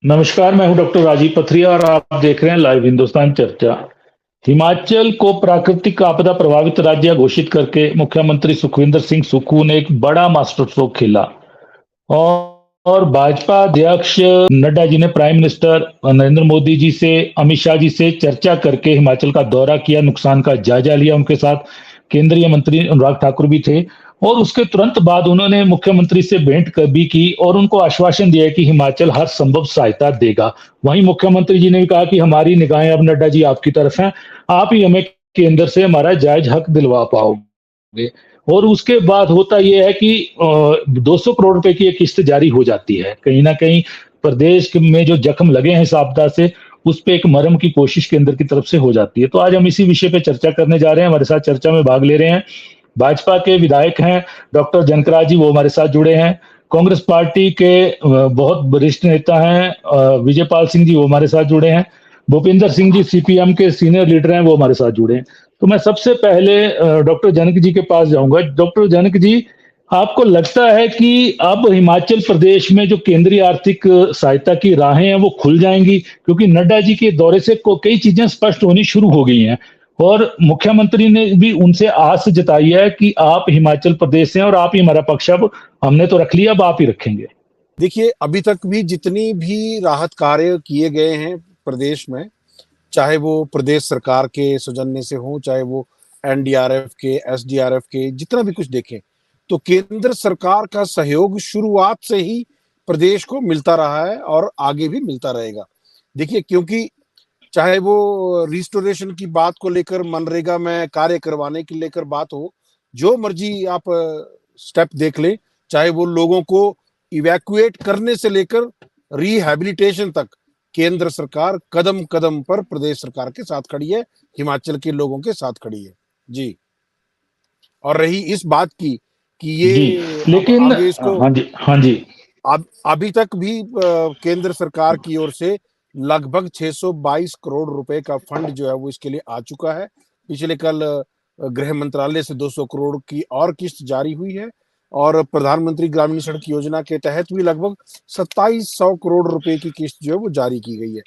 नमस्कार, मैं हूं डॉक्टर राजीव पथरिया और आप देख रहे हैं लाइव हिंदुस्तान चर्चा। हिमाचल को प्राकृतिक आपदा प्रभावित राज्य घोषित करके मुख्यमंत्री सुखविंदर सिंह सुक्खू ने एक बड़ा मास्टर स्ट्रोक खेला और भाजपा अध्यक्ष नड्डा जी ने प्राइम मिनिस्टर नरेंद्र मोदी जी से, अमित शाह जी से चर्चा करके हिमाचल का दौरा किया, नुकसान का जायजा लिया। उनके साथ केंद्रीय मंत्री अनुराग ठाकुर भी थे और उसके तुरंत बाद उन्होंने मुख्यमंत्री से भेंट भी की और उनको आश्वासन दिया कि हिमाचल हर संभव सहायता देगा। वहीं मुख्यमंत्री जी ने भी कहा कि हमारी निगाहें अब नड्डा जी आपकी तरफ हैं, आप ही हमें केंद्र से हमारा जायज हक दिलवा पाओगे। और उसके बाद होता यह है कि 200 करोड़ रुपए की एक किस्त जारी हो जाती है। कहीं ना कहीं प्रदेश में जो जख्म लगे हैं इस आपदा से, उस पे एक मरहम की कोशिश केंद्र की तरफ से हो जाती है। तो आज हम इसी विषय पे चर्चा करने जा रहे हैं। हमारे साथ चर्चा में भाग ले रहे हैं भाजपा के विधायक हैं डॉक्टर जनकराज जी, वो हमारे साथ जुड़े हैं। कांग्रेस पार्टी के बहुत वरिष्ठ नेता हैं विजयपाल सिंह जी, वो हमारे साथ जुड़े हैं। भूपिंदर सिंह जी सीपीएम के सीनियर लीडर हैं, वो हमारे साथ जुड़े हैं। तो मैं सबसे पहले डॉक्टर जनक जी के पास जाऊंगा। डॉक्टर जनक जी, आपको लगता है कि अब हिमाचल प्रदेश में जो केंद्रीय आर्थिक सहायता की राहें हैं वो खुल जाएंगी? क्योंकि नड्डा जी के दौरे से कई चीजें स्पष्ट होनी शुरू हो गई हैं और मुख्यमंत्री ने भी उनसे आस जताई है कि आप हिमाचल प्रदेश से हैं और आप ही हमारा पक्ष अब हमने तो रख लिया, अब आप ही रखेंगे। देखिए, अभी तक भी जितनी भी राहत कार्य किए गए हैं प्रदेश में, चाहे वो प्रदेश सरकार के सौजन्य से हो, चाहे वो एनडीआरएफ के, एसडीआरएफ के, जितना भी कुछ देखें, तो केंद्र सरकार का सहयोग शुरुआत से ही प्रदेश को मिलता रहा है और आगे भी मिलता रहेगा। देखिए, क्योंकि चाहे वो रिस्टोरेशन की बात को लेकर, मनरेगा में कार्य करवाने की लेकर बात हो, जो मर्जी आप स्टेप देख लें, चाहे वो लोगों को इवैक्यूएट करने से लेकर रिहैबिलिटेशन तक, केंद्र सरकार कदम कदम पर प्रदेश सरकार के साथ खड़ी है, हिमाचल के लोगों के साथ खड़ी है जी। और रही इस बात की कि जी, ये अब लेकिन आगे इसको, हाँ जी, हाँ जी। अब अभी तक भी केंद्र सरकार की ओर से लगभग 622 करोड़ रुपए का फंड जो है वो इसके लिए आ चुका है। पिछले कल गृह मंत्रालय से 200 करोड़ की और किस्त जारी हुई है और प्रधानमंत्री ग्रामीण सड़क योजना के तहत भी लगभग 2700 करोड़ रुपए की किस्त जो है वो जारी की गई है।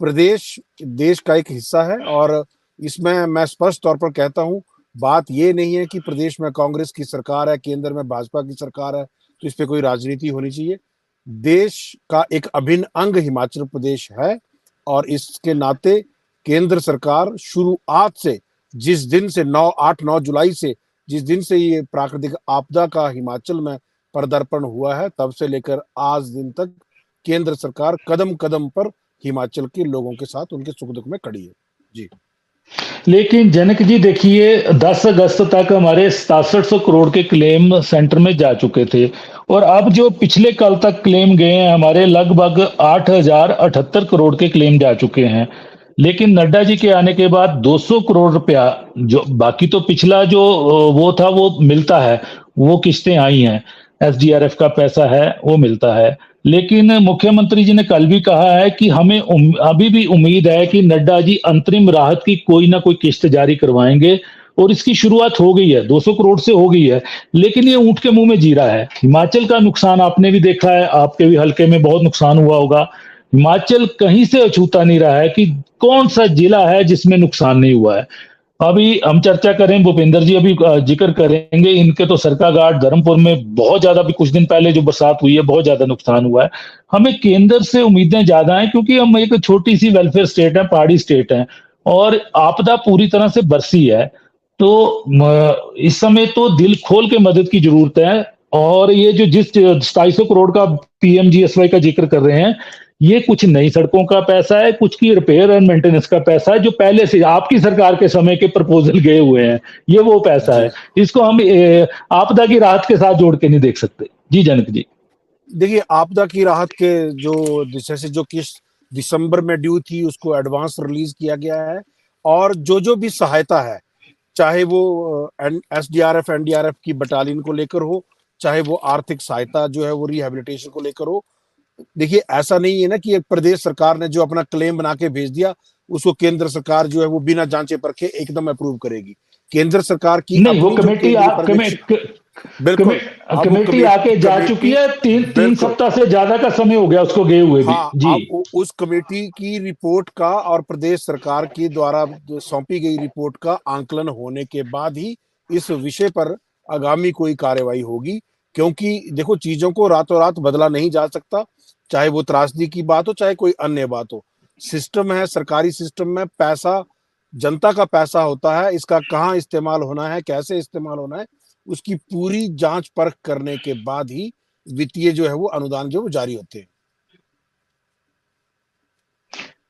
प्रदेश देश का एक हिस्सा है और इसमें मैं स्पष्ट तौर पर कहता हूं, बात ये नहीं है कि प्रदेश में कांग्रेस की सरकार है, केंद्र में भाजपा की सरकार है, तो इस पे कोई राजनीति होनी चाहिए। देश का एक अभिन्न अंग हिमाचल प्रदेश है और इसके नाते केंद्र सरकार शुरुआत से, जिस दिन से 8-9 जुलाई से, जिस दिन से ये प्राकृतिक आपदा का हिमाचल में पदार्पण हुआ है, तब से लेकर आज दिन तक केंद्र सरकार कदम कदम पर हिमाचल के लोगों के साथ उनके सुख दुख में खड़ी है जी। लेकिन जनक जी देखिए, 10 अगस्त तक हमारे 6700 करोड़ के क्लेम सेंटर में जा चुके थे और अब जो पिछले कल तक क्लेम गए हैं हमारे लगभग 8078 करोड़ के क्लेम जा चुके हैं। लेकिन नड्डा जी के आने के बाद 200 करोड़ रुपया, जो बाकी तो पिछला जो वो था वो मिलता है, वो किस्तें आई हैं, एसडीआरएफ का पैसा है वो मिलता है। लेकिन मुख्यमंत्री जी ने कल भी कहा है कि हमें अभी भी उम्मीद है कि नड्डा जी अंतरिम राहत की कोई ना कोई किस्त जारी करवाएंगे और इसकी शुरुआत हो गई है, 200 करोड़ से हो गई है। लेकिन ये ऊंट के मुंह में जीरा है। हिमाचल का नुकसान आपने भी देखा है, आपके भी हल्के में बहुत नुकसान हुआ होगा। हिमाचल कहीं से अछूता नहीं रहा है कि कौन सा जिला है जिसमें नुकसान नहीं हुआ है। अभी हम चर्चा करें, भूपेंद्र जी अभी जिक्र करेंगे, इनके तो सरकाघाट धर्मपुर में बहुत ज्यादा, भी कुछ दिन पहले जो बरसात हुई है बहुत ज्यादा नुकसान हुआ है। हमें केंद्र से उम्मीदें ज्यादा हैं क्योंकि हम एक छोटी सी वेलफेयर स्टेट है, पहाड़ी स्टेट है और आपदा पूरी तरह से बरसी है। तो इस समय तो दिल खोल के मदद की जरूरत है। और ये जो जिस 2700 करोड़ का पीएमजीएसवाई का जिक्र कर रहे हैं, ये कुछ नई सड़कों का पैसा है, कुछ की रिपेयर एंड मेंटेनेंस का पैसा है जो पहले से आपकी सरकार के समय के प्रपोजल गए हुए हैं। ये वो पैसा है, इसको हम आपदा की राहत के साथ जोड़ के नहीं देख सकते। जी जनक जी। देखिए, आपदा की राहत के जो जैसे जो किस्त दिसंबर में ड्यू थी उसको एडवांस रिलीज किया गया है और जो भी सहायता है, चाहे वो एसडीआरएफ एनडीआरएफ की बटालियन को लेकर हो, चाहे वो आर्थिक सहायता जो है वो रिहैबिलिटेशन को लेकर हो। देखिए, ऐसा नहीं है ना कि एक प्रदेश सरकार ने जो अपना क्लेम बना के भेज दिया उसको केंद्र सरकार जो है वो बिना जांचे परखे एकदम अप्रूव करेगी। केंद्र सरकार की नहीं, वो अपनी जो कमेटी केंद्रीय पर्यवेक्षक, बिल्कुल। अब वो कमेटी आके जा चुकी है, तीन बिल्कुल सप्ताह से ज्यादा का समय हो गया उसको गए हुए भी। हाँ, जी अब उस कमेटी की रिपोर्ट का और प्रदेश सरकार की द्वारा जो सौंपी गई रिपोर्ट का आंकलन होने के बाद ही इस विषय पर आगामी कोई कार्रवाई होगी। क्योंकि देखो, चीजों को रातों रात बदला नहीं जा सकता, चाहे वो त्रासदी की बात हो, चाहे कोई अन्य बात हो। सिस्टम है, सरकारी सिस्टम में पैसा जनता का पैसा होता है, इसका कहाँ इस्तेमाल होना है, कैसे इस्तेमाल होना है, उसकी पूरी जांच परख करने के बाद ही वित्तीय जो है वो अनुदान जो वो जारी होते हैं।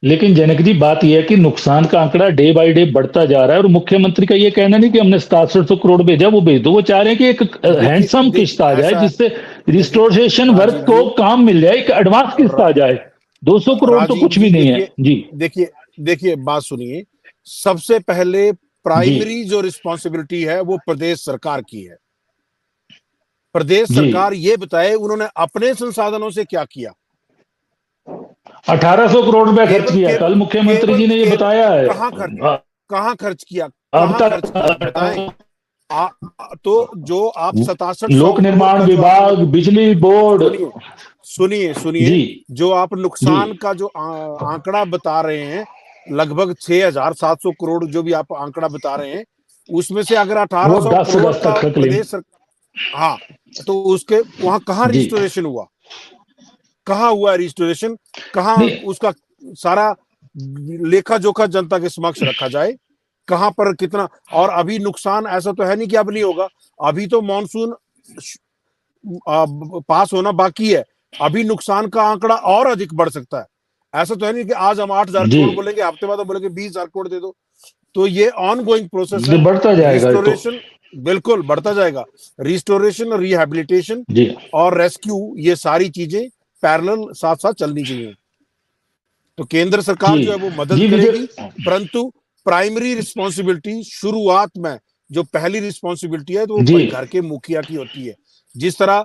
लेकिन जनक जी, बात यह है कि नुकसान का आंकड़ा डे बाय डे बढ़ता जा रहा है, और मुख्यमंत्री का ये कहना नहीं कि हमने 700 करोड़ भेजा, वो भेज दो। वो चाह रहे हैं कि एक देखिए हैंडसम किस्त आ जाए, ऐसा है, जिससे देखिए रिस्टोरेशन वर्क राजीव को जी, काम मिल जाए, एक एडवांस किस्त आ जाए। 200 करोड़ तो राजीव कुछ भी जी नहीं है। देखिए, जी देखिए देखिए बात सुनिए। सबसे पहले जी प्राइमरी जो रिस्पॉन्सिबिलिटी है वो प्रदेश सरकार की है। प्रदेश जी। सरकार ये बताए उन्होंने अपने संसाधनों से क्या किया। 1800 करोड़ रुपया खर्च केवल किया, केवल कल मुख्यमंत्री केवल जी ने ये केवल बताया है। कहाँ खर्च कहाँ खर्च किया, अब कहाँ खर्च किया बताएं। तक तो जो आप 6700 लोक करोड़ निर्माण का जो आपने, विभाग, बिजली बोर्ड। सुनिए सुनिए जी सुनिए, जो आप जी। नुकसान का जो आंकड़ा बता रहे हैं, लगभग 6700 करोड़ जो भी आप आंकड़ा बता रहे हैं, उसमें से अगर वो 1800 10 करोड़ 10 का तक का क्लेम। प्रदेश हाँ, तो उसके वहां कहाँ जी रिस्टोरेशन हुआ, कहाँ हुआ रिस्टोरेशन, कहाँ नहीं उसका सारा लेखा जोखा जनता के समक्ष रखा जाए, कहाँ पर कितना। और अभी नुकसान ऐसा तो है नहीं कि अब नहीं होगा, अभी तो मानसून पास होना बाकी है, अभी नुकसान का आंकड़ा और अधिक बढ़ सकता है। ऐसा तो है नहीं कि आज हम 8000 जी, करोड़ बोलेंगे, हफ्ते बाद बोलेंगे 20,000 करोड़ दे दो। तो ये ऑन गोइंग प्रोसेस ये है। बढ़ता जाएगा ये तो। रिस्टोरेशन बिल्कुल बढ़ता जाएगा। रिस्टोरेशन, रिहैबिलिटेशन जी और रेस्क्यू, ये सारी चीजें पैरेलल साथ साथ चलनी चाहिए। तो केंद्र सरकार जी जो है वो मदद जी विजय। करेगी, परंतु प्राइमरी रिस्पॉन्सिबिलिटी शुरुआत में जो पहली रिस्पॉन्सिबिलिटी है तो वो जी घर के मुखिया की होती है। जिस तरह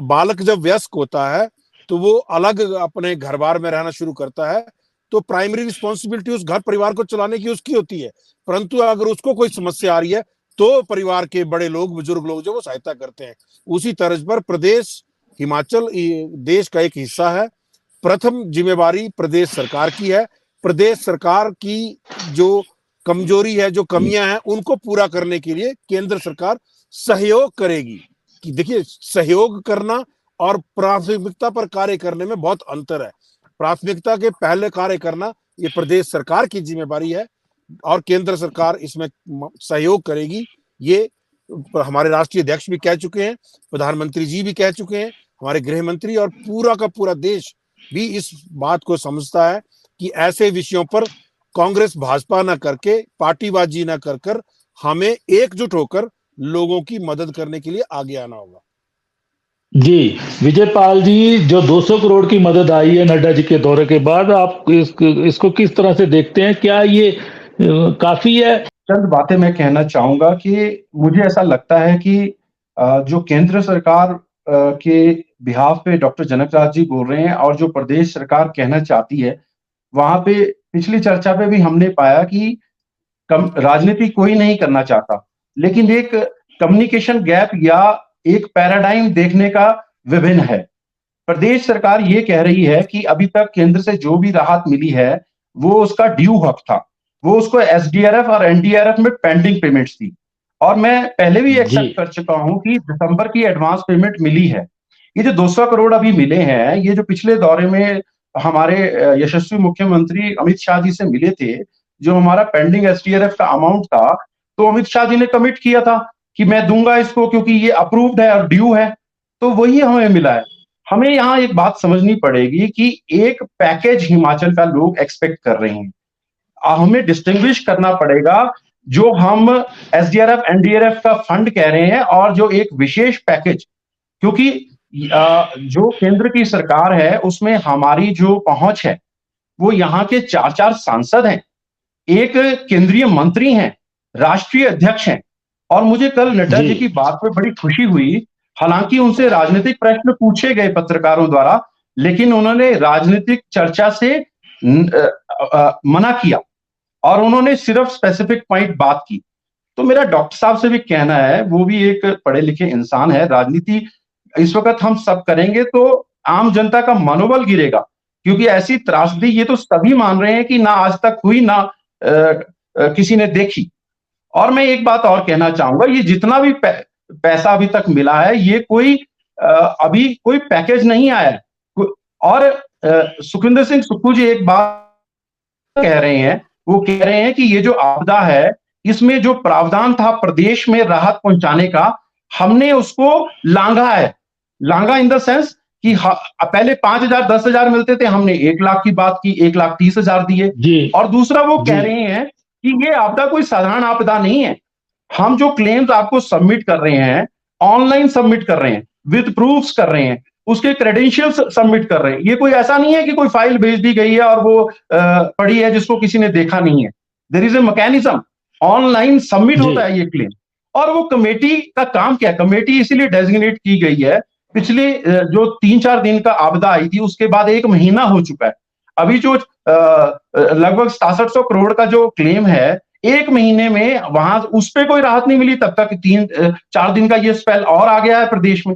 बालक जब वयस्क होता है तो वो अलग अपने घर बार में रहना शुरू करता है, तो प्राइमरी रिस्पॉन्सिबिलिटी उस घर परिवार को चलाने की उसकी होती है। परंतु अगर उसको कोई समस्या आ रही है तो परिवार के बड़े लोग, बुजुर्ग लोग जो वो सहायता करते हैं। उसी तर्ज पर प्रदेश, हिमाचल देश का एक हिस्सा है, प्रथम जिम्मेवारी प्रदेश सरकार की है। प्रदेश सरकार की जो कमजोरी है, जो कमियां हैं, उनको पूरा करने के लिए केंद्र सरकार सहयोग करेगी। कि देखिए, सहयोग करना और प्राथमिकता पर कार्य करने में बहुत अंतर है। प्राथमिकता के पहले कार्य करना ये प्रदेश सरकार की जिम्मेवारी है, और केंद्र सरकार इसमें सहयोग करेगी। ये हमारे राष्ट्रीय अध्यक्ष भी कह चुके हैं, प्रधानमंत्री जी भी कह चुके हैं, हमारे गृह मंत्री, और पूरा का पूरा देश भी इस बात को समझता है कि ऐसे विषयों पर कांग्रेस भाजपा ना करके, पार्टीबाजी ना कर कर, हमें एकजुट होकर लोगों की मदद करने के लिए आगे आना होगा। जी विजय पाल जी, जो 200 करोड़ की मदद आई है नड्डा जी के दौरे के बाद, आप इसको किस तरह से देखते हैं? क्या ये काफी है? चंद बातें मैं कहना चाहूंगा कि मुझे ऐसा लगता है कि जो केंद्र सरकार के बिहाफ पे डॉक्टर जनक राज जी बोल रहे हैं और जो प्रदेश सरकार कहना चाहती है, वहां पे पिछली चर्चा पे भी हमने पाया कि राजनीति कोई नहीं करना चाहता, लेकिन एक कम्युनिकेशन गैप या एक पैराडाइम देखने का विभिन्न है। प्रदेश सरकार ये कह रही है कि अभी तक केंद्र से जो भी राहत मिली है वो उसका ड्यू हक था, वो उसको एसडीआरएफ और एनडीआरएफ में पेंडिंग पेमेंट्स थी। और मैं पहले भी जी एक्सेप्ट कर चुका हूं कि दिसंबर की एडवांस पेमेंट मिली है। ये जो 200 करोड़ अभी मिले हैं, ये जो पिछले दौरे में हमारे यशस्वी मुख्यमंत्री अमित शाह जी से मिले थे, जो हमारा पेंडिंग एसडीआरएफ का अमाउंट था, तो अमित शाह जी ने कमिट किया था कि मैं दूंगा इसको क्योंकि ये अप्रूव्ड है और ड्यू है, तो वही हमें मिला है। हमें यहाँ एक बात समझनी पड़ेगी कि एक पैकेज हिमाचल का लोग एक्सपेक्ट कर रहे हैं। हमें डिस्टिंग्विश करना पड़ेगा जो हम एसडीआरएफ एनडीआरएफ का फंड कह रहे हैं और जो एक विशेष पैकेज, क्योंकि जो केंद्र की सरकार है उसमें हमारी जो पहुंच है वो यहाँ के 4 सांसद हैं, एक केंद्रीय मंत्री हैं, राष्ट्रीय अध्यक्ष हैं। और मुझे कल नड्डा जी की बात में बड़ी खुशी हुई, हालांकि उनसे राजनीतिक प्रश्न पूछे गए पत्रकारों द्वारा, लेकिन उन्होंने राजनीतिक चर्चा से मना किया और उन्होंने सिर्फ स्पेसिफिक पॉइंट बात की। तो मेरा डॉक्टर साहब से भी कहना है, वो भी एक पढ़े लिखे इंसान है, राजनीति इस वक्त हम सब करेंगे तो आम जनता का मनोबल गिरेगा, क्योंकि ऐसी त्रासदी ये तो सभी मान रहे हैं कि ना आज तक हुई, ना किसी ने देखी। और मैं एक बात और कहना चाहूंगा, ये जितना भी पैसा अभी तक मिला है, ये कोई अभी कोई पैकेज नहीं आया है। और सुखविंदर सिंह सुक्खू जी एक बात कह रहे हैं, वो कह रहे हैं कि ये जो आपदा है, इसमें जो प्रावधान था प्रदेश में राहत पहुंचाने का, हमने उसको लांघा है। लांघा इन द सेंस कि पहले 5,000 10,000 मिलते थे, हमने 1 लाख की बात की, 1,30,000 दिए। और दूसरा वो कह रहे हैं कि ये आपदा कोई साधारण आपदा नहीं है, हम जो क्लेम्स आपको सबमिट कर रहे हैं, ऑनलाइन सबमिट कर रहे हैं, विद प्रूफ्स कर रहे हैं, उसके क्रेडेंशियल्स सबमिट कर रहे हैं। ये कोई ऐसा नहीं है कि कोई फाइल भेज दी गई है और वो पड़ी है जिसको किसी ने देखा नहीं है। There is a mechanism, online submit होता है ये क्लेम। और वो कमेटी का काम क्या है? कमेटी इसीलिए डेजिग्नेट की गई है, पिछले जो 3-4 दिन का आपदा आई थी उसके बाद 1 महीना हो चुका है। अभी जो लगभग 6700 करोड़ का जो क्लेम है, 1 महीने में वहां उस पर कोई राहत नहीं मिली, तब तक 3-4 दिन का ये स्पेल और आ गया है प्रदेश में।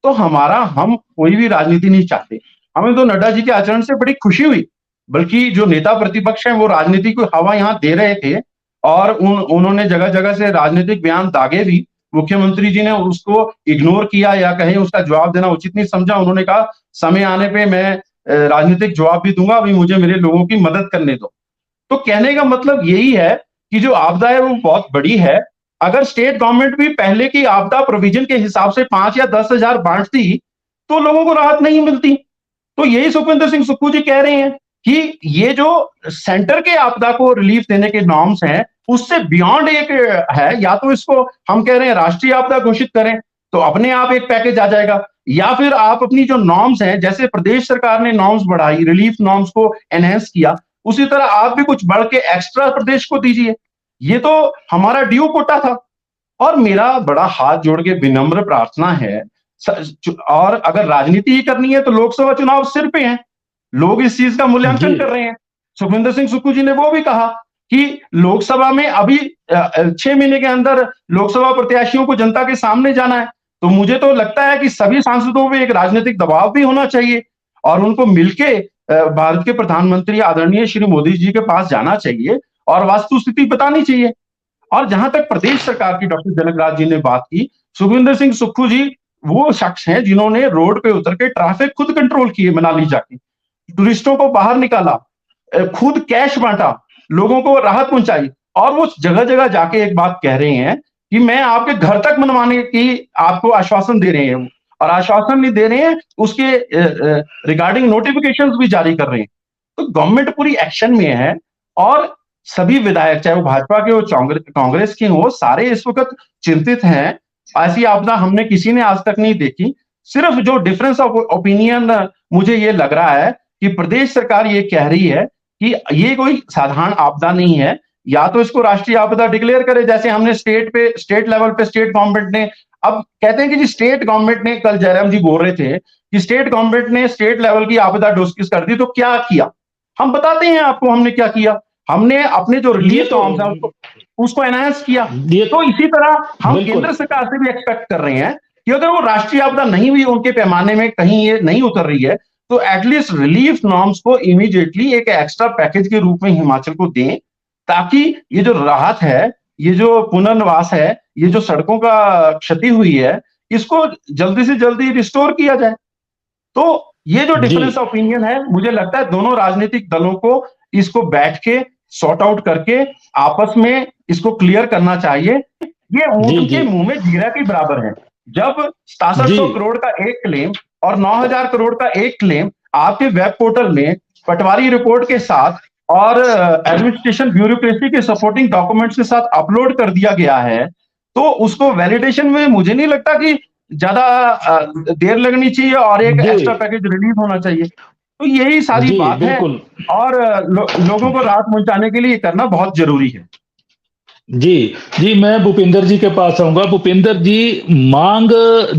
तो हम कोई भी राजनीति नहीं चाहते। हमें तो नड्डा जी के आचरण से बड़ी खुशी हुई, बल्कि जो नेता प्रतिपक्ष हैं वो राजनीति को हवा यहाँ दे रहे थे और उन्होंने जगह जगह से राजनीतिक बयान दागे भी। मुख्यमंत्री जी ने उसको इग्नोर किया या कहीं उसका जवाब देना उचित नहीं समझा। उन्होंने कहा समय आने पे मैं राजनीतिक जवाब भी दूंगा, अभी मुझे मेरे लोगों की मदद करने दो। तो कहने का मतलब यही है कि जो आपदा है वो बहुत बड़ी है। अगर स्टेट गवर्नमेंट भी पहले की आपदा प्रोविजन के हिसाब से 5 या 10,000 बांटती तो लोगों को राहत नहीं मिलती। तो यही सुखविंदर सिंह सुक्खू जी कह रहे हैं कि ये जो सेंटर के आपदा को रिलीफ देने के नॉर्म्स हैं, उससे बियॉन्ड एक है। या तो इसको हम कह रहे हैं राष्ट्रीय आपदा घोषित करें तो अपने आप एक पैकेज आ जाएगा, या फिर आप अपनी जो नॉर्म्स हैं, जैसे प्रदेश सरकार ने नॉर्म्स बढ़ाई, रिलीफ नॉर्म्स को एनहेंस किया, उसी तरह आप भी कुछ बढ़ के एक्स्ट्रा प्रदेश को दीजिए। ये तो हमारा ड्यू कोटा था। और मेरा बड़ा हाथ जोड़ के विनम्र प्रार्थना है, और अगर राजनीति ही करनी है तो लोकसभा चुनाव सिर पे हैं, लोग इस चीज का मूल्यांकन कर रहे हैं। सुखविंदर सिंह सुक्खू जी ने वो भी कहा कि लोकसभा में अभी 6 महीने के अंदर लोकसभा प्रत्याशियों को जनता के सामने जाना है। तो मुझे तो लगता है कि सभी सांसदों पे एक राजनीतिक दबाव भी होना चाहिए और उनको मिलके भारत के प्रधानमंत्री आदरणीय श्री मोदी जी के पास जाना चाहिए और वास्तुस्थिति बतानी चाहिए। और जहां तक प्रदेश सरकार की डॉक्टर जनक राज जी ने बात की, सुखविंदर सिंह सुक्खू जी वो शख्स हैं जिन्होंने रोड पे उतर के ट्रैफिक खुद कंट्रोल किए, मनाली जाके टूरिस्टों को बाहर निकाला, खुद कैश बांटा, लोगों को राहत पहुंचाई। और वो जगह जगह जाके एक बात कह रहे हैं कि मैं आपके घर तक मनवाने की आपको आश्वासन दे रहे हैं, और आश्वासन नहीं दे रहे हैं, उसके रिगार्डिंग नोटिफिकेशंस भी जारी कर रहे हैं। तो गवर्नमेंट पूरी एक्शन में है और सभी विधायक, चाहे वो भाजपा के हो, कांग्रेस के हो, सारे इस वक्त चिंतित हैं। ऐसी आपदा हमने किसी ने आज तक नहीं देखी। सिर्फ जो डिफरेंस ऑफ ओपिनियन मुझे ये लग रहा है कि प्रदेश सरकार ये कह रही है कि ये कोई साधारण आपदा नहीं है, या तो इसको राष्ट्रीय आपदा डिक्लेयर करे, जैसे हमने स्टेट लेवल पे स्टेट गवर्नमेंट ने। अब कहते हैं कि जी स्टेट गवर्नमेंट ने, कल जयराम जी बोल रहे थे कि स्टेट गवर्नमेंट ने स्टेट लेवल की आपदा डिस्कस कर दी, तो क्या किया? हम बताते हैं आपको हमने क्या किया। हमने अपने जो रिलीफ नॉर्म्स हैं उसको एनहांस किया। तो इसी तरह हम केंद्र सरकार से भी एक्सपेक्ट कर रहे हैं कि अगर वो राष्ट्रीय आपदा नहीं हुई, उनके पैमाने में कहीं ये नहीं उतर रही है, तो एटलीस्ट रिलीफ नॉर्म्स को इमीडिएटली एक एक्स्ट्रा पैकेज के रूप में हिमाचल को दें, ताकि ये जो राहत है, ये जो पुनर्वास है, ये जो सड़कों का क्षति हुई है, इसको जल्दी से जल्दी रिस्टोर किया जाए। तो ये जो डिफरेंस ऑफ ओपिनियन है, मुझे लगता है दोनों राजनीतिक दलों को इसको बैठ के सॉर्ट आउट करके आपस में इसको क्लियर करना चाहिए। ये ऊंट के मुंह में जीरा के बराबर है। जब 6700 करोड़ का एक क्लेम और 9000 करोड़ का एक क्लेम आपके वेब पोर्टल में पटवारी रिपोर्ट के साथ और एडमिनिस्ट्रेशन ब्यूरोक्रेसी के सपोर्टिंग डॉक्यूमेंट्स के साथ अपलोड कर दिया गया है, तो उसको वैलिडेशन में मुझे नहीं लगता कि ज्यादा देर लगनी चाहिए और एक एक्स्ट्रा पैकेज रिलीज होना चाहिए। तो यही सारी बात है और लोगों को राहत पहुंचाने के लिए करना बहुत जरूरी है। जी, मैं भूपिंदर जी के पास आऊंगा। भूपिंदर जी, मांग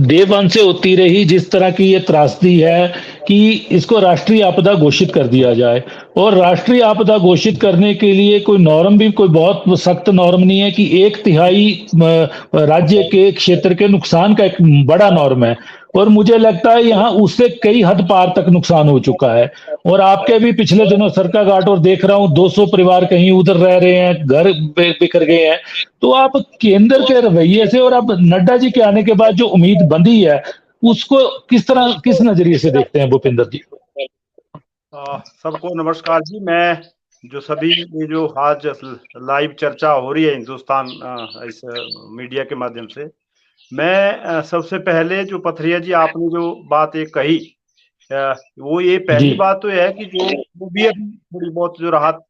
डे वन से होती रही, जिस तरह की ये त्रासदी है कि कि इसको राष्ट्रीय आपदा घोषित कर दिया जाए। और राष्ट्रीय आपदा घोषित करने के लिए कोई नॉर्म भी कोई बहुत सख्त नॉर्म नहीं है कि 1/3 राज्य के क्षेत्र के नुकसान का एक बड़ा नॉर्म है। और मुझे लगता है यहाँ उससे कई हद पार तक नुकसान हो चुका है। और आपके भी पिछले दिनों सरकाघाट और देख रहा हूँ 200 परिवार कहीं उधर रह रहे हैं, घर बिखर गए हैं। तो आप केंद्र के रवैये से और अब नड्डा जी के आने के बाद जो उम्मीद बंधी है उसको किस नजरिए से देखते हैं भूपिंदर जी? सबको नमस्कार जी। मैं जो सभी ये जो आज लाइव चर्चा हो रही है हिंदुस्तान इस मीडिया के माध्यम से, मैं सबसे पहले जो पथरिया जी आपने जो बात एक कही, वो ये पहली बात तो है कि जो भी अभी थोड़ी बहुत जो राहत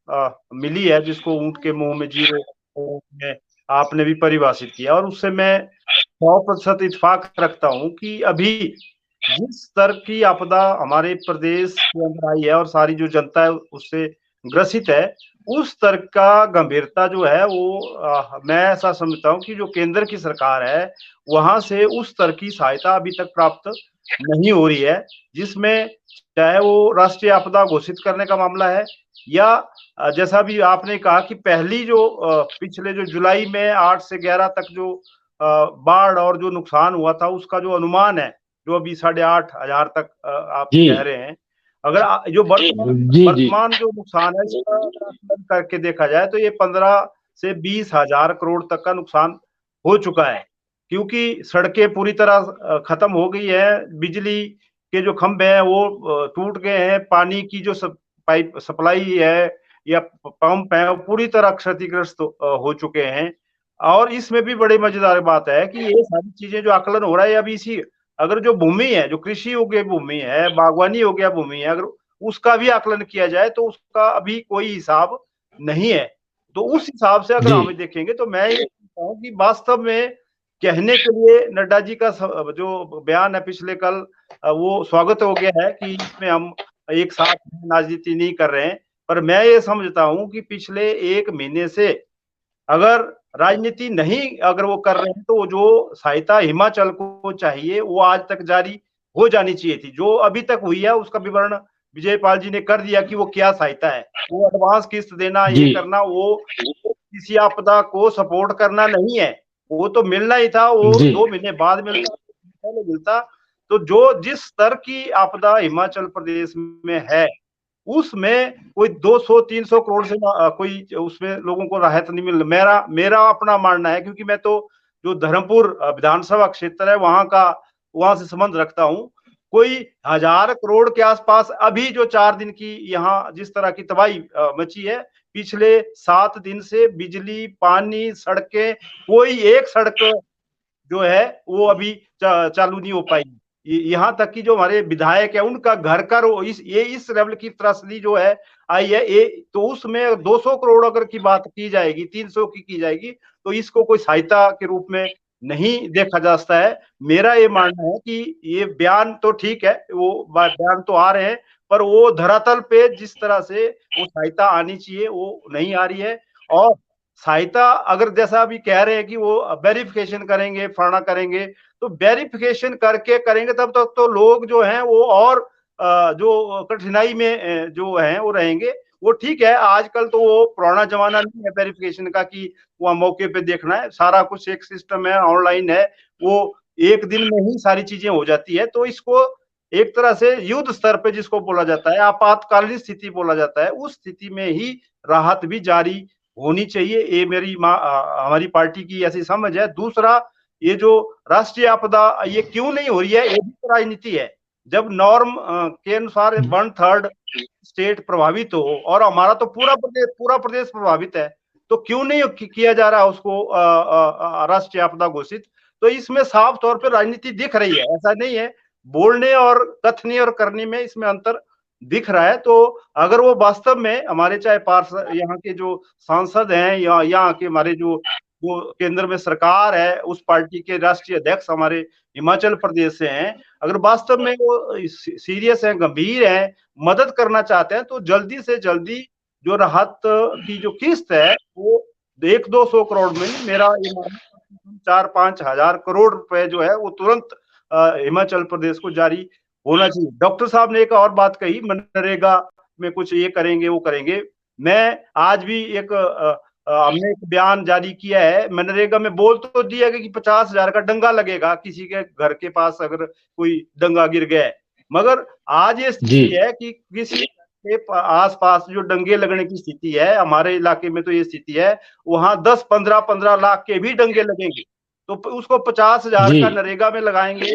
मिली है, जिसको ऊंट के मुंह में जीरो में आपने भी परिभाषित किया, और उससे मैं 100% इत्तेफाक रखता हूँ कि अभी जिस स्तर की आपदा हमारे प्रदेश के अंदर आई है और सारी जो जनता है उससे ग्रसित है, उस स्तर का गंभीरता जो है वो मैं ऐसा समझता हूँ कि जो केंद्र की सरकार है वहां से उस स्तर की सहायता अभी तक प्राप्त नहीं हो रही है, जिसमें चाहे वो राष्ट्रीय आपदा घोषित करने का मामला है या जैसा भी आपने कहा कि पहली जो पिछले जो जुलाई में 8 से 11 तक जो बाढ़ और जो नुकसान हुआ था उसका जो अनुमान है, जो अभी 8,500 तक आप कह रहे हैं, अगर जो वर्तमान जो नुकसान है इसका करके देखा जाए तो ये 15 से 20 हजार करोड़ तक का नुकसान हो चुका है, क्योंकि सड़कें पूरी तरह खत्म हो गई है, बिजली के जो खंभे हैं वो टूट गए हैं, पानी की जो पाइप सप्लाई है या पंप है वो पूरी तरह क्षतिग्रस्त हो चुके हैं। और इसमें भी बड़ी मजेदार बात है कि ये सारी चीजें जो आकलन हो रहा है अभी इसी, अगर जो भूमि है, जो कृषि योग्य भूमि है, बागवानी योग्य भूमि है, अगर उसका भी आकलन किया जाए तो उसका अभी कोई हिसाब नहीं है। तो उस हिसाब से अगर हम देखेंगे तो मैं ये कहता हूँ कि वास्तव में कहने के लिए नड्डा जी का जो बयान है पिछले कल, वो स्वागत हो गया है कि इसमें हम एक साथ राजनीति नहीं कर रहे हैं, पर मैं ये समझता हूँ कि पिछले 1 महीने से अगर राजनीति नहीं अगर वो कर रहे हैं तो जो सहायता हिमाचल को चाहिए वो आज तक जारी हो जानी चाहिए थी। जो अभी तक हुई है उसका विवरण विजयपाल जी ने कर दिया कि वो क्या सहायता है, वो एडवांस किस्त देना, ये करना, वो किसी आपदा को सपोर्ट करना नहीं है, वो तो मिलना ही था, वो 2 महीने बाद मिलता, पहले मिलता। तो जो जिस स्तर की आपदा हिमाचल प्रदेश में है उसमें कोई 200-300 करोड़ से कोई उसमें लोगों को राहत नहीं मिल, मेरा अपना मानना है, क्योंकि मैं तो जो धर्मपुर विधानसभा क्षेत्र है वहां से संबंध रखता हूँ, कोई 1000 करोड़ के आसपास अभी जो 4 दिन की यहाँ जिस तरह की तबाही मची है, पिछले 7 दिन से बिजली, पानी, सड़कें, कोई एक सड़क जो है वो अभी चालू नहीं हो पाई। यहाँ तक कि जो हमारे विधायक है उनका घर का इस लेवल की त्रासदी जो है आई है, ये तो उसमें 200 करोड़ अगर की बात की जाएगी, 300 की जाएगी, तो इसको कोई सहायता के रूप में नहीं देखा जा सकता है। मेरा ये मानना है कि ये बयान तो ठीक है, वो बयान तो आ रहे हैं, पर वो धरातल पे जिस तरह से वो सहायता आनी चाहिए वो नहीं आ रही है। और सहायता अगर जैसा अभी कह रहे हैं कि वो वेरिफिकेशन करेंगे, फलाना करेंगे, तो वेरिफिकेशन करके करेंगे तब तक तो लोग जो हैं वो और जो कठिनाई में जो हैं वो रहेंगे। वो ठीक है, आजकल तो वो पुराना जमाना नहीं है वेरिफिकेशन का कि वहाँ मौके पे देखना है, सारा कुछ एक सिस्टम है, ऑनलाइन है, वो एक दिन में ही सारी चीजें हो जाती है। तो इसको एक तरह से युद्ध स्तर पे जिसको बोला जाता है, आपातकालीन स्थिति बोला जाता है, उस स्थिति में ही राहत भी जारी होनी चाहिए। ये हमारी पार्टी की ऐसी समझ है। दूसरा, ये जो राष्ट्रीय आपदा ये क्यों नहीं हो रही है, ये भी तो राजनीति है। जब नॉर्म के अनुसार 1/3 स्टेट प्रभावित हो और हमारा तो पूरा प्रदेश प्रभावित है, तो क्यों नहीं किया जा रहा उसको राष्ट्रीय आपदा घोषित? तो इसमें साफ तौर पर राजनीति दिख रही है, ऐसा नहीं है, बोलने और कथनी और करने में इसमें अंतर दिख रहा है। तो अगर वो वास्तव में हमारे चाहे पार्षद यहाँ के जो सांसद हैं या यहाँ के हमारे जो केंद्र में सरकार है, उस पार्टी के राष्ट्रीय अध्यक्ष हमारे हिमाचल प्रदेश से हैं, अगर वास्तव में वो सीरियस हैं, गंभीर हैं, मदद करना चाहते हैं, तो जल्दी से जल्दी जो राहत की जो किस्त है वो 100-200 करोड़ में, मेरा ये 4-5 हजार करोड़ रुपए जो है वो तुरंत हिमाचल प्रदेश को जारी होना चाहिए। डॉक्टर साहब ने एक और बात कही, मनरेगा में कुछ ये करेंगे वो करेंगे। मैं आज भी हमने एक बयान जारी किया है, मनरेगा में बोल तो दिया गया कि 50,000 का डंगा लगेगा किसी के घर के पास अगर कोई डंगा गिर गया है, मगर आज ये स्थिति है कि किसी के आसपास जो डंगे लगने की स्थिति है, हमारे इलाके में तो ये स्थिति है, वहां 10-15 लाख के भी डंगे लगेंगे, तो उसको 50,000 का नरेगा में लगाएंगे।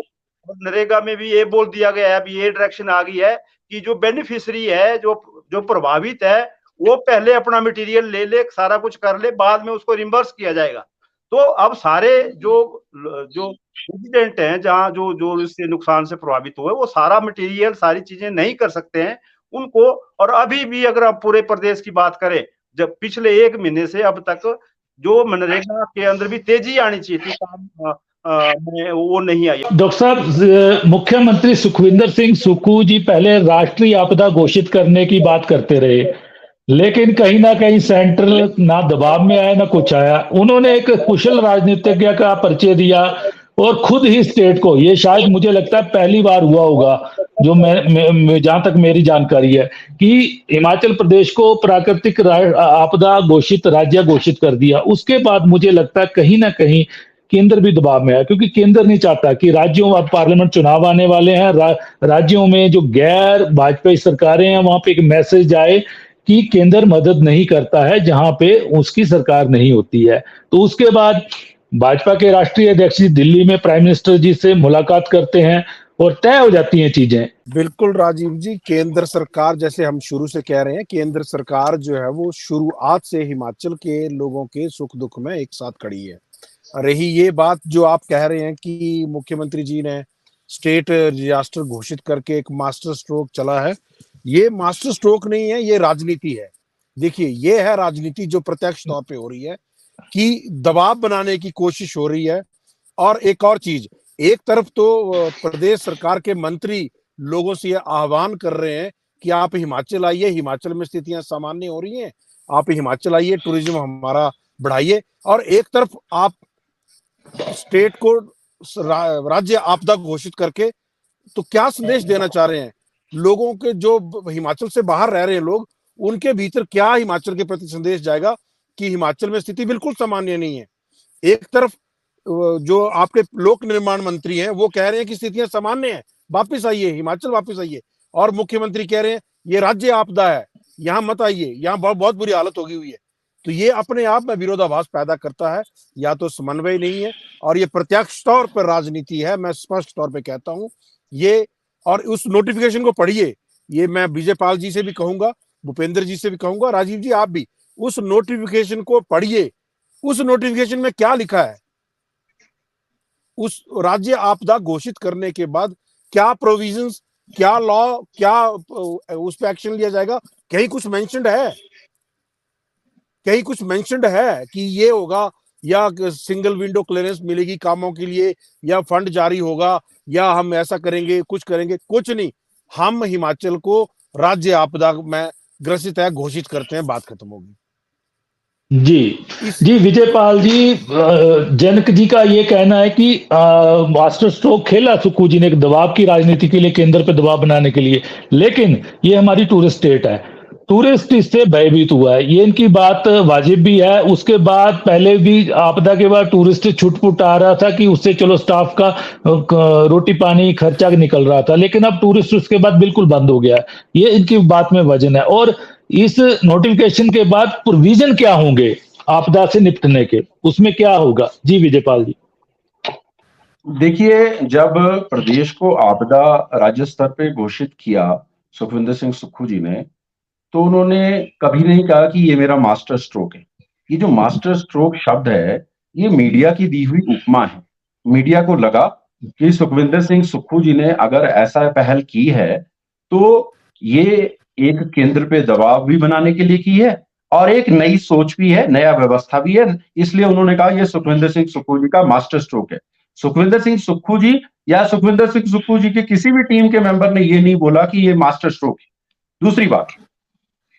नरेगा में भी ये बोल दिया गया है, अभी ये डायरेक्शन आ गई है कि जो बेनिफिशियरी है, जो प्रभावित है, वो पहले अपना मटेरियल ले सारा कुछ कर ले, बाद में उसको रिम्बर्स किया जाएगा। तो अब सारे जो रेजिडेंट हैं, जहाँ जो इससे नुकसान से प्रभावित हुए, वो सारा मटेरियल, सारी चीजें नहीं कर सकते हैं उनको। और अभी भी अगर आप पूरे प्रदेश की बात करें, जब पिछले 1 महीने से अब तक जो मनरेगा के अंदर भी तेजी आनी चाहिए थी काम में, वो नहीं आई। डॉक्टर साहब, मुख्यमंत्री सुखविंदर सिंह सुक्खू जी पहले राष्ट्रीय आपदा घोषित करने की बात करते रहे, लेकिन कहीं ना कहीं सेंट्रल ना दबाव में आया ना कुछ आया। उन्होंने एक कुशल राजनीतिज्ञ का परिचय दिया और खुद ही स्टेट को, ये शायद मुझे लगता है पहली बार हुआ होगा, जो मैं जहां तक मेरी जानकारी है, कि हिमाचल प्रदेश को प्राकृतिक आपदा घोषित राज्य घोषित कर दिया। उसके बाद मुझे लगता है कहीं ना कहीं केंद्र भी दबाव में आया, क्योंकि केंद्र नहीं चाहता कि राज्यों, अब पार्लियामेंट चुनाव आने वाले हैं, राज्यों में जो गैर भाजपाई सरकारें हैं वहां पे एक मैसेज आए कि केंद्र मदद नहीं करता है जहां पे उसकी सरकार नहीं होती है। तो उसके बाद भाजपा के राष्ट्रीय अध्यक्ष जी दिल्ली में प्राइम मिनिस्टर जी से मुलाकात करते हैं और तय हो जाती हैं चीजें। बिल्कुल राजीव जी, केंद्र सरकार, जैसे हम शुरू से कह रहे हैं, केंद्र सरकार जो है वो शुरुआत से हिमाचल के लोगों के सुख दुख में एक साथ खड़ी है। रही ये बात जो आप कह रहे हैं कि मुख्यमंत्री जी ने स्टेट डिजास्टर घोषित करके एक मास्टर स्ट्रोक चला है, ये मास्टर स्ट्रोक नहीं है, ये राजनीति है। देखिए, ये है राजनीति जो प्रत्यक्ष तौर पे हो रही है कि दबाव बनाने की कोशिश हो रही है। और एक और चीज, एक तरफ तो प्रदेश सरकार के मंत्री लोगों से यह आह्वान कर रहे हैं कि आप हिमाचल आइए, हिमाचल में स्थितियां सामान्य हो रही हैं, आप हिमाचल आइए, टूरिज्म हमारा बढ़ाइए। और एक तरफ आप स्टेट को राज्य आपदा घोषित करके तो क्या संदेश देना चाह रहे हैं लोगों के, जो हिमाचल से बाहर रह रहे हैं लोग, उनके भीतर क्या हिमाचल के प्रति संदेश जाएगा कि हिमाचल में स्थिति बिल्कुल सामान्य नहीं है। एक तरफ जो आपके लोक निर्माण मंत्री हैं वो कह रहे हैं कि स्थितियां सामान्य हैं, वापिस आइए, हिमाचल वापिस आइए, और मुख्यमंत्री कह रहे हैं ये राज्य आपदा है, यहाँ मत आइए, यहाँ बहुत बुरी हालत होगी हुई है। तो ये अपने आप में विरोधाभास पैदा करता है, या तो समन्वय नहीं है, और ये प्रत्यक्ष तौर पर राजनीति है। मैं स्पष्ट तौर पे कहता हूं ये। और उस नोटिफिकेशन को पढ़िए, ये मैं विजय पाल जी से भी कहूंगा, भूपेंद्र जी से भी कहूंगा, राजीव जी आप भी उस नोटिफिकेशन को पढ़िए। उस नोटिफिकेशन में क्या लिखा है, उस राज्य आपदा घोषित करने के बाद क्या प्रोविजंस, क्या लॉ, क्या उस पर एक्शन लिया जाएगा, कहीं कुछ मेंशन्ड है? कहीं कुछ मेंशन्ड है कि ये होगा, या सिंगल विंडो क्लियरेंस मिलेगी कामों के लिए, या फंड जारी होगा, या हम ऐसा करेंगे, कुछ करेंगे? कुछ नहीं। हम हिमाचल को राज्य आपदा में ग्रसित है घोषित करते हैं, बात खत्म होगी। जी विजय पाल जी, जनक जी का ये कहना है कि मास्टर स्ट्रोक खेला सुक्खू जी ने एक दबाव की राजनीति के लिए, केंद्र पे दबाव बनाने के लिए, लेकिन ये हमारी टूरिस्ट स्टेट है, टूरिस्ट इससे भयभीत हुआ है, ये इनकी बात वाजिब भी है। उसके बाद पहले भी आपदा के बाद टूरिस्ट छुटपुट आ रहा था कि उससे चलो स्टाफ का रोटी पानी खर्चा निकल रहा था, लेकिन अब टूरिस्ट उसके बाद बिल्कुल बंद हो गया है। ये इनकी बात में वजन है। और इस नोटिफिकेशन के बाद प्रोविजन क्या होंगे आपदा से निपटने के, उसमें क्या होगा? जी विजयपाल जी। देखिए, जब प्रदेश को आपदा राज्य स्तर पे घोषित किया सुखविंदर सिंह सुक्खू जी ने, तो उन्होंने कभी नहीं कहा कि ये मेरा मास्टर स्ट्रोक है। ये जो मास्टर स्ट्रोक शब्द है, ये मीडिया की दी हुई उपमा है। मीडिया को लगा कि सुखविंदर सिंह सुक्खू जी ने अगर ऐसा पहल की है तो ये एक केंद्र पे दबाव भी बनाने के लिए की है और एक नई सोच भी है, नया व्यवस्था भी है, इसलिए उन्होंने कहा ये सुखविंदर सिंह सुक्खू जी का मास्टर स्ट्रोक है। सुखविंदर सिंह सुक्खू जी या सुखविंदर सिंह सुक्खू जी के किसी भी टीम के मेंबर ने ये नहीं बोला कि ये मास्टर स्ट्रोक है। दूसरी बात,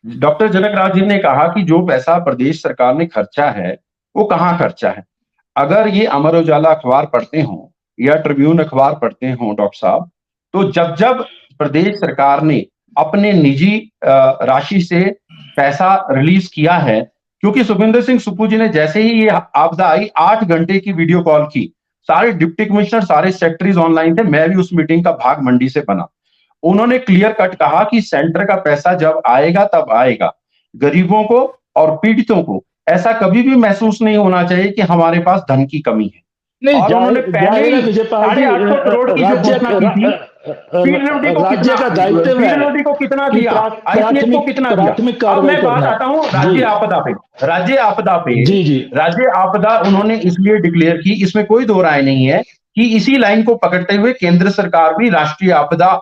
डॉक्टर जनक राज जी ने कहा कि जो पैसा प्रदेश सरकार ने खर्चा है वो कहाँ खर्चा है। अगर ये अमर उजाला अखबार पढ़ते हो या ट्रिब्यून अखबार पढ़ते हो डॉक्टर साहब, तो जब जब प्रदेश सरकार ने अपने निजी राशि से पैसा रिलीज किया है, क्योंकि सुखविंदर सिंह सुक्खू जी ने जैसे ही ये आपदा आई 8 घंटे की वीडियो कॉल की, सारे डिप्टी कमिश्नर, सारे सेक्रेटरीज ऑनलाइन थे, मैं भी उस मीटिंग का भाग मंडी से बना। उन्होंने क्लियर कट कहा कि सेंटर का पैसा जब आएगा तब आएगा, गरीबों को और पीड़ितों को ऐसा कभी भी महसूस नहीं होना चाहिए कि हमारे पास धन की कमी है। नहीं, और उन्होंने पहले ही 850 करोड़ की जो घोषणा की थी, पीडब्ल्यूडी को राज्य का दायित्व है, पीडब्ल्यूडी को कितना दिया, आईसीएस को कितना दिया। अब मैं बात आता हूँ राज्य आपदा पे। राज्य आपदा उन्होंने इसलिए डिक्लेयर की, इसमें कोई दो राय नहीं है कि इसी लाइन को पकड़ते हुए केंद्र सरकार भी राष्ट्रीय आपदा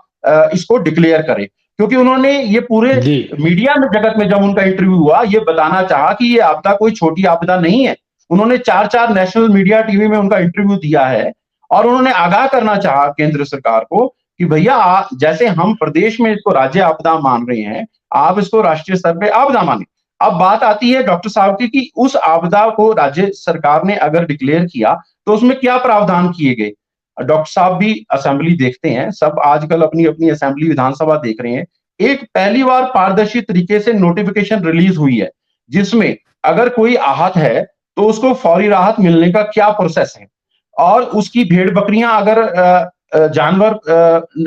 इसको डिक्लेयर करे, क्योंकि उन्होंने ये पूरे मीडिया में जगत में जब उनका इंटरव्यू हुआ, ये बताना चाहा कि ये आपदा कोई छोटी आपदा नहीं है। उन्होंने 4 नेशनल मीडिया टीवी में उनका इंटरव्यू दिया है और उन्होंने आगाह करना चाहा केंद्र सरकार को कि भैया जैसे हम प्रदेश में इसको राज्य आपदा मान रहे हैं, आप इसको राष्ट्रीय स्तर पे आपदा माने। अब बात आती है डॉक्टर साहब की कि उस आपदा को राज्य सरकार ने अगर डिक्लेयर किया तो उसमें क्या प्रावधान किए गए। डॉक्टर साहब भी असेंबली देखते हैं, सब आजकल अपनी अपनी असेंबली विधानसभा देख रहे हैं। एक पहली बार पारदर्शी तरीके से नोटिफिकेशन रिलीज हुई है, जिसमें अगर कोई आहत है तो उसको फौरी राहत मिलने का क्या प्रोसेस है, और उसकी भेड़ बकरियां अगर जानवर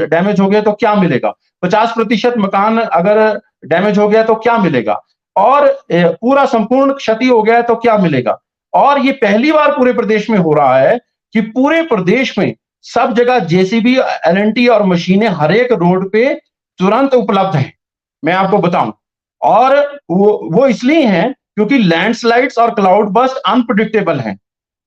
डैमेज हो गए तो क्या मिलेगा, 50% मकान अगर डैमेज हो गया तो क्या मिलेगा, और पूरा संपूर्ण क्षति हो गया तो क्या मिलेगा। और ये पहली बार पूरे प्रदेश में हो रहा है कि पूरे प्रदेश में सब जगह जेसीबी, एलएनटी और मशीनें हर एक रोड पे तुरंत उपलब्ध हैं, मैं आपको बताऊं। और वो इसलिए हैं क्योंकि लैंडस्लाइड्स और क्लाउड बर्स्ट अनप्रेडिक्टेबल हैं।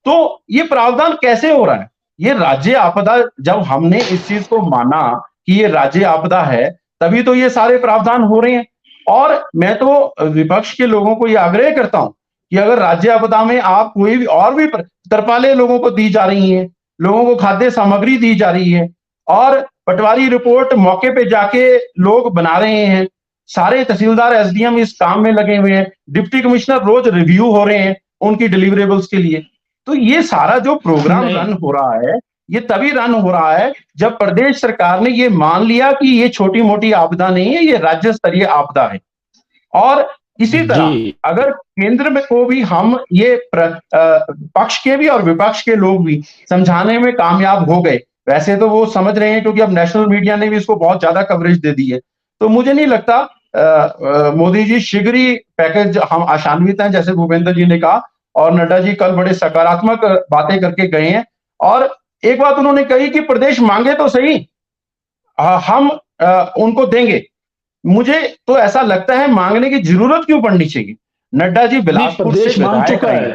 तो ये प्रावधान कैसे हो रहा है? ये राज्य आपदा, जब हमने इस चीज को माना कि ये राज्य आपदा है, तभी तो ये सारे प्रावधान हो रहे हैं। और मैं तो विपक्ष के लोगों को ये आग्रह करता हूं कि अगर राज्य आपदा में आप कोई भी और भी तरपालें लोगों को दी जा रही हैं, लोगों को खाद्य सामग्री दी जा रही है, और पटवारी रिपोर्ट मौके पे जाके लोग बना रहे हैं, सारे तहसीलदार, एसडीएम इस काम में लगे हुए हैं, डिप्टी कमिश्नर रोज रिव्यू हो रहे हैं उनकी डिलीवरेबल्स के लिए। तो ये सारा जो प्रोग्राम रन हो रहा है, ये तभी रन हो रहा है जब प्रदेश सरकार ने ये मान लिया कि ये छोटी मोटी आपदा नहीं है, ये राज्य स्तरीय आपदा है। और इसी तरह अगर केंद्र में को भी हम ये पक्ष के भी और विपक्ष के लोग भी समझाने में कामयाब हो गए, वैसे तो वो समझ रहे हैं क्योंकि अब नेशनल मीडिया ने भी इसको बहुत ज्यादा कवरेज दे दी है, तो मुझे नहीं लगता मोदी जी शीघ्र ही पैकेज, हम आशान्वित हैं जैसे भूपेंद्र जी ने कहा, और नड्डा जी कल बड़े सकारात्मक बातें करके गए हैं। और एक बात उन्होंने कही कि प्रदेश मांगे तो सही, हम उनको देंगे। मुझे तो ऐसा लगता है मांगने की जरूरत क्यों पड़नी चाहिए। नड्डा जी बिलासपुर से मांग चुका है,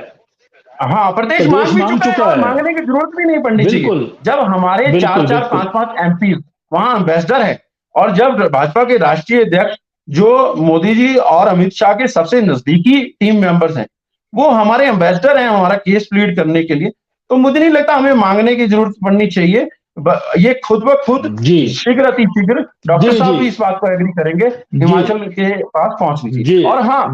हाँ प्रदेश मांग भी चुका है, मांगने की जरूरत भी नहीं पड़नी चाहिए। जब हमारे 4-4, 5-5 एमपी वहां एम्बेसडर है, और जब भाजपा के राष्ट्रीय अध्यक्ष जो मोदी जी और अमित शाह के सबसे नजदीकी टीम मेंबर्स हैं, वो हमारे एम्बेसडर हैं हमारा केस प्लीड करने के लिए, तो मुझे नहीं लगता हमें मांगने की जरूरत पड़नी चाहिए। ये खुद ब खुद शीघ्र अति शीघ्र डॉक्टर साहब भी इस बात पर एग्री करेंगे, हिमाचल के पास पहुंचनी चाहिए। और हाँ,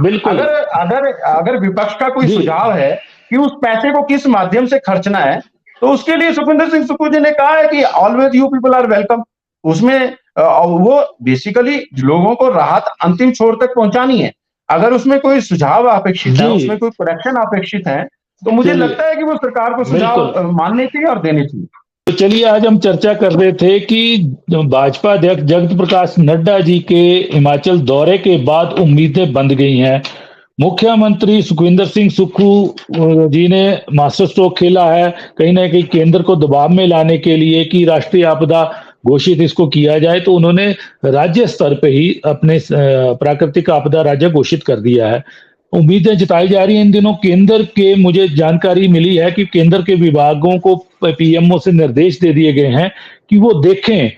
अगर विपक्ष का कोई सुझाव है कि उस पैसे को किस माध्यम से खर्चना है, तो उसके लिए सुखविंदर सिंह सुक्खू जी ने कहा है कि always you people are welcome. उसमें वो बेसिकली लोगों को राहत अंतिम छोर तक पहुंचानी है। अगर उसमें कोई सुझाव अपेक्षित है, उसमें कोई करेक्शन अपेक्षित है, तो मुझे लगता है कि वो सरकार को सुझाव मानने चाहिए और देने चाहिए। तो चलिए, आज हम चर्चा कर रहे थे कि भाजपा अध्यक्ष जगत प्रकाश नड्डा जी के हिमाचल दौरे के बाद उम्मीदें बंध गई हैं। मुख्यमंत्री सुखविंदर सिंह सुक्खू जी ने मास्टर स्ट्रोक खेला है कहीं ना कहीं केंद्र को दबाव में लाने के लिए कि राष्ट्रीय आपदा घोषित इसको किया जाए, तो उन्होंने राज्य स्तर पे ही अपने प्राकृतिक आपदा राज्य घोषित कर दिया है। उम्मीदें जताई जा रही हैं इन दिनों केंद्र के, मुझे जानकारी मिली है कि केंद्र के विभागों को पीएमओ से निर्देश दे दिए गए हैं कि वो देखें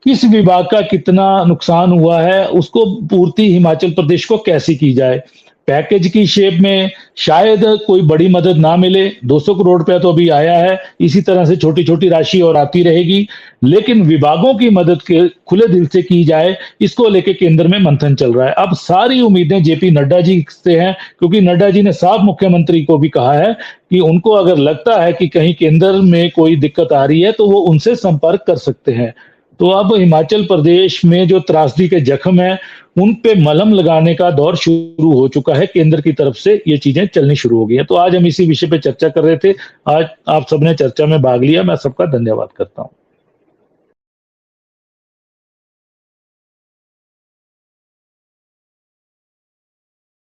किस विभाग का कितना नुकसान हुआ है, उसको पूर्ति हिमाचल प्रदेश को कैसे की जाए। पैकेज की शेप में शायद कोई बड़ी मदद ना मिले, 200 करोड़ रुपया तो अभी आया है, इसी तरह से छोटी छोटी राशि और आती रहेगी, लेकिन विभागों की मदद के खुले दिल से की जाए, इसको लेके केंद्र में मंथन चल रहा है। अब सारी उम्मीदें जेपी नड्डा जी से हैं, क्योंकि नड्डा जी ने साफ मुख्यमंत्री को भी कहा है कि उनको अगर लगता है कि कहीं केंद्र में कोई दिक्कत आ रही है तो वो उनसे संपर्क कर सकते हैं। तो अब हिमाचल प्रदेश में जो त्रासदी के जख्म है उन पे मलहम लगाने का दौर शुरू हो चुका है। केंद्र की तरफ से ये चीजें चलनी शुरू हो गई हैं। तो आज हम इसी विषय पे चर्चा कर रहे थे। आज आप सबने चर्चा में भाग लिया, मैं सबका धन्यवाद करता हूं।